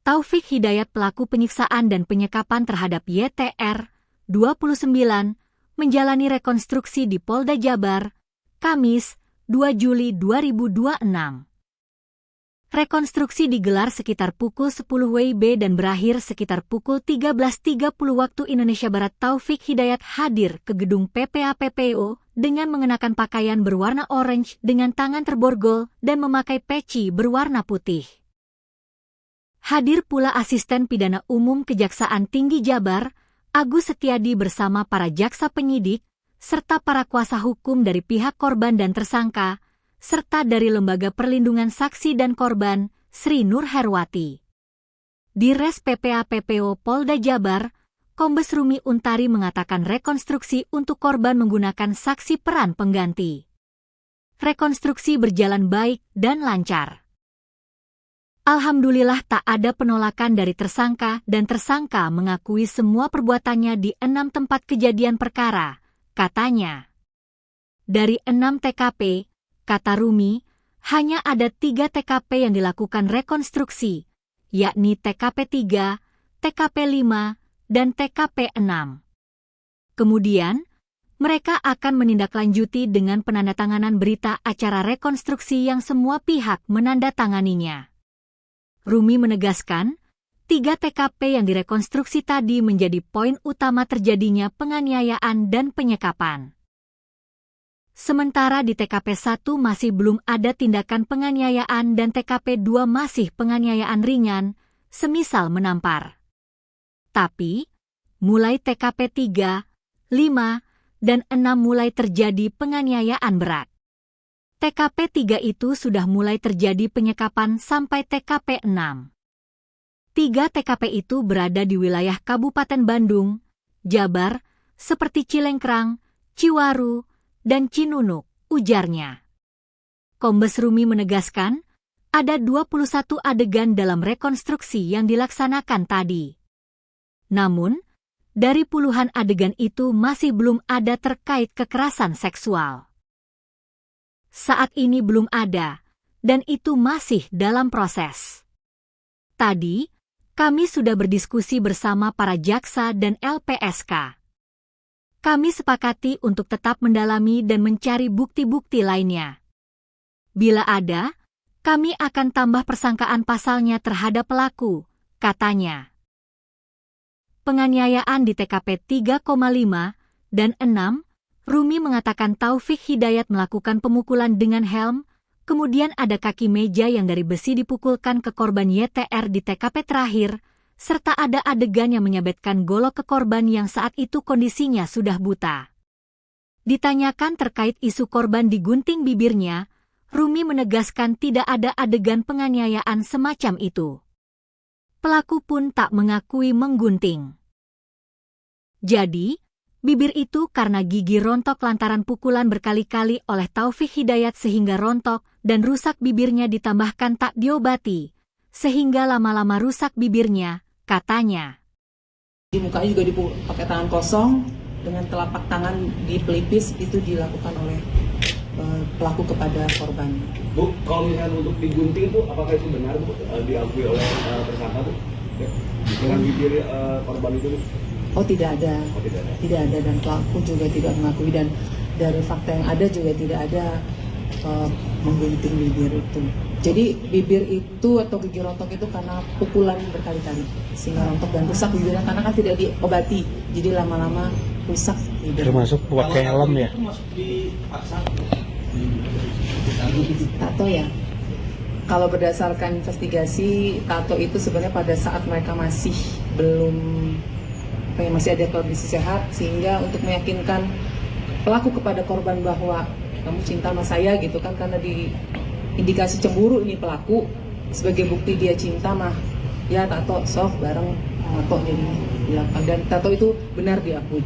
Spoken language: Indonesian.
Taufik Hidayat pelaku penyiksaan dan penyekapan terhadap YTR, 29, menjalani rekonstruksi di Polda Jabar, Kamis, 2 Juli 2026. Rekonstruksi digelar sekitar pukul 10 WIB dan berakhir sekitar pukul 13.30 waktu Indonesia Barat. Taufik Hidayat hadir ke gedung PPA-PPO dengan mengenakan pakaian berwarna orange dengan tangan terborgol dan memakai peci berwarna putih. Hadir pula Asisten Pidana Umum Kejaksaan Tinggi Jabar, Agus Setiadi bersama para jaksa penyidik, serta para kuasa hukum dari pihak korban dan tersangka, serta dari Lembaga Perlindungan Saksi dan Korban, Sri Nur Herwati. Di Res PPA-PPO Polda Jabar, Kombes Rumi Untari mengatakan rekonstruksi untuk korban menggunakan saksi peran pengganti. Rekonstruksi berjalan baik dan lancar. Alhamdulillah tak ada penolakan dari tersangka dan tersangka mengakui semua perbuatannya di 6 tempat kejadian perkara, katanya. Dari 6 TKP, kata Rumi, hanya ada 3 TKP yang dilakukan rekonstruksi, yakni TKP 3, TKP 5, dan TKP 6. Kemudian, mereka akan menindaklanjuti dengan penandatanganan berita acara rekonstruksi yang semua pihak menandatanganinya. Rumi menegaskan, 3 TKP yang direkonstruksi tadi menjadi poin utama terjadinya penganiayaan dan penyekapan. Sementara di TKP 1 masih belum ada tindakan penganiayaan dan TKP 2 masih penganiayaan ringan, semisal menampar. Tapi, mulai TKP 3, 5, dan 6 mulai terjadi penganiayaan berat. TKP 3 itu sudah mulai terjadi penyekapan sampai TKP 6. 3 TKP itu berada di wilayah Kabupaten Bandung, Jabar, seperti Cilengkrang, Ciwaru, dan Cinunuk, ujarnya. Kombes Rumi menegaskan, ada 21 adegan dalam rekonstruksi yang dilaksanakan tadi. Namun, dari puluhan adegan itu masih belum ada terkait kekerasan seksual. Saat ini belum ada, dan itu masih dalam proses. Tadi, kami sudah berdiskusi bersama para jaksa dan LPSK. Kami sepakati untuk tetap mendalami dan mencari bukti-bukti lainnya. Bila ada, kami akan tambah persangkaan pasalnya terhadap pelaku, katanya. Penganiayaan di TKP 3,5 dan 6, Rumi mengatakan Taufik Hidayat melakukan pemukulan dengan helm, kemudian ada kaki meja yang dari besi dipukulkan ke korban YTR di TKP terakhir, serta ada adegan yang menyabetkan golok ke korban yang saat itu kondisinya sudah buta. Ditanyakan terkait isu korban digunting bibirnya, Rumi menegaskan tidak ada adegan penganiayaan semacam itu. Pelaku pun tak mengakui menggunting. Jadi, bibir itu karena gigi rontok lantaran pukulan berkali-kali oleh Taufik Hidayat sehingga rontok dan rusak bibirnya ditambahkan tak diobati, sehingga lama-lama rusak bibirnya, katanya. Di mukanya juga pakai tangan kosong dengan telapak tangan di pelipis itu dilakukan oleh pelaku kepada korban. Bu, kalau misalnya untuk digunting itu apakah itu benar Bu diakui oleh tersangka Bu? Dengan bibir korban itu Bu? Oh tidak ada. Oh, tidak ada. Tidak ada dan pelaku juga tidak mengakui dan dari fakta yang ada juga tidak ada menggunting bibir itu. Jadi bibir itu atau gigi rontok itu karena pukulan berkali-kali sehingga rontok dan rusak bibirnya karena kan tidak diobati. Jadi lama-lama rusak bibir. Termasuk pakai helm ya? Itu masuk di paksa. Tato ya. Kalau berdasarkan investigasi, tato itu sebenarnya pada saat mereka masih belum masih ada kondisi sehat sehingga untuk meyakinkan pelaku kepada korban bahwa kamu cinta sama saya gitu kan karena di indikasi cemburu ini pelaku sebagai bukti dia cinta mah ya tato sok bareng tato jadi dilakukan dan tato itu benar diakui.